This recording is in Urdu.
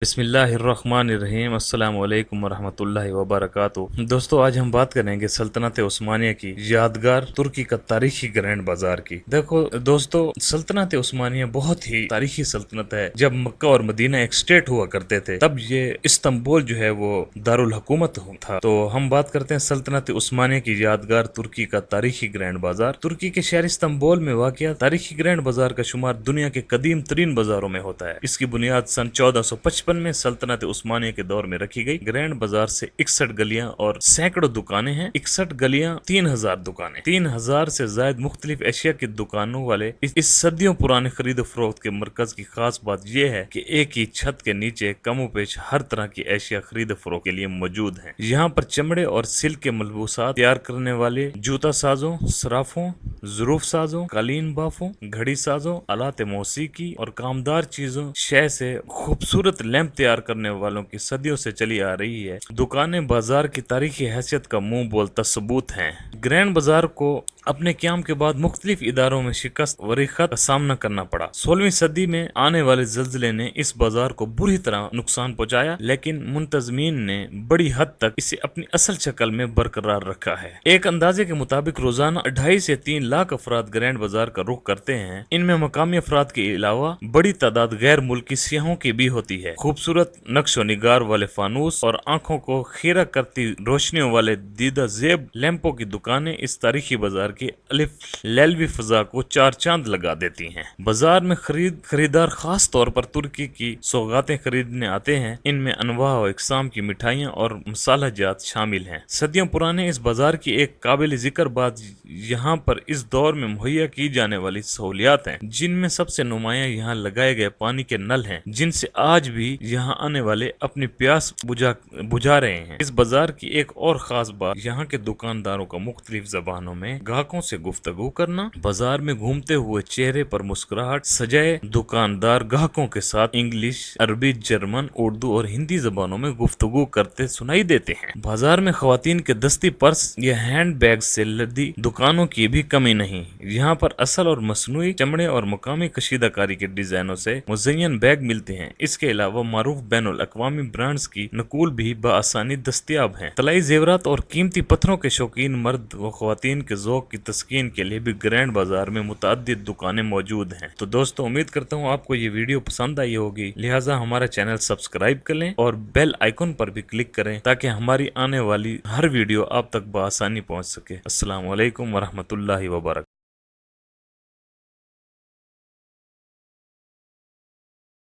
بسم اللہ الرحمن الرحیم، السلام علیکم ورحمۃ اللہ وبرکاتہ۔ دوستو، آج ہم بات کریں گے سلطنت عثمانیہ کی یادگار ترکی کا تاریخی گرینڈ بازار کی۔ دیکھو دوستو، سلطنت عثمانیہ بہت ہی تاریخی سلطنت ہے۔ جب مکہ اور مدینہ ایک اسٹیٹ ہوا کرتے تھے تب یہ استنبول جو ہے وہ دارالحکومت تھا۔ تو ہم بات کرتے ہیں سلطنت عثمانیہ کی یادگار ترکی کا تاریخی گرینڈ بازار۔ ترکی کے شہر استنبول میں واقع تاریخی گرینڈ بازار کا شمار دنیا کے قدیم ترین بازاروں میں ہوتا ہے۔ اس کی بنیاد سن 1455 میں سلطنت عثمانیہ کے دور میں رکھی گئی۔ گرینڈ بازار سے 61 گلیاں اور سینکڑوں دکانیں ہیں۔ 61 گلیاں، 3000 دکانیں، 3000 سے زائد مختلف اشیاء کی دکانوں والے اس صدیوں پرانے خرید و فروخت کے مرکز کی خاص بات یہ ہے کہ ایک ہی چھت کے نیچے کم و بیش ہر طرح کی اشیاء خرید و فروخت کے لیے موجود ہیں۔ یہاں پر چمڑے اور سلک کے ملبوسات تیار کرنے والے، جوتا سازوں، صرافوں، ظروف سازوں، قالین بافوں، گھڑی سازوں، آلات موسیقی اور کامدار چیزوں شے سے خوبصورت لیمپ تیار کرنے والوں کی صدیوں سے چلی آ رہی ہے۔ دکانیں بازار کی تاریخی حیثیت کا منہ بولتا ثبوت ہیں۔ گرینڈ بازار کو اپنے قیام کے بعد مختلف اداروں میں شکست وریخت کا سامنا کرنا پڑا۔ 16ویں صدی میں آنے والے زلزلے نے اس بازار کو بری طرح نقصان پہنچایا، لیکن منتظمین نے بڑی حد تک اسے اپنی اصل شکل میں برقرار رکھا ہے۔ ایک اندازے کے مطابق روزانہ 2.5 سے 3 لاکھ افراد گرینڈ بازار کا رخ کرتے ہیں۔ ان میں مقامی افراد کے علاوہ بڑی تعداد غیر ملکی سیاحوں کی بھی ہوتی ہے۔ خوبصورت نقش و نگار والے فانوس اور آنکھوں کو خیرہ کرتی روشنیوں والے دیدہ زیب لیمپوں کی دکانیں اس تاریخی بازار کی الف لیلوی فضا کو چار چاند لگا دیتی ہیں۔ بازار میں خریدار خاص طور پر ترکی کی سوغاتیں خریدنے آتے ہیں۔ ان میں انواع و اقسام کی مٹھائیاں اور مصالحہ جات شامل ہیں۔ صدیوں پرانے اس بازار کی ایک قابل ذکر بات یہاں پر اس دور میں مہیا کی جانے والی سہولیات ہیں، جن میں سب سے نمایاں یہاں لگائے گئے پانی کے نل ہیں، جن سے آج بھی یہاں آنے والے اپنی پیاس بجھا رہے ہیں۔ اس بازار کی ایک اور خاص بات یہاں کے دکانداروں کا مختلف زبانوں میں گاہکوں سے گفتگو کرنا۔ بازار میں گھومتے ہوئے چہرے پر مسکراہٹ سجائے دکاندار گاہکوں کے ساتھ انگلش، عربی، جرمن، اردو اور ہندی زبانوں میں گفتگو کرتے سنائی دیتے ہیں۔ بازار میں خواتین کے دستی پرس یا ہینڈ بیگ سے لدی دکانوں کی بھی کمی نہیں۔ یہاں پر اصل اور مصنوعی چمڑے اور مقامی کشیدہ کاری کے ڈیزائنوں سے مزین بیگ ملتے ہیں۔ اس کے علاوہ معروف بین الاقوامی برانڈز کی نقول بھی بآسانی دستیاب ہیں۔ طلائی زیورات اور قیمتی پتھروں کے شوقین مرد و خواتین کے ذوق کی تسکین کے لیے بھی گرینڈ بازار میں متعدد دکانیں موجود ہیں۔ تو دوستو، امید کرتا ہوں آپ کو یہ ویڈیو پسند آئی ہوگی، لہٰذا ہمارا چینل سبسکرائب کر لیں اور بیل آئیکن پر بھی کلک کریں تاکہ ہماری آنے والی ہر ویڈیو آپ تک بآسانی پہنچ سکے۔ السلام علیکم ورحمۃ اللہ وبرکاتہ۔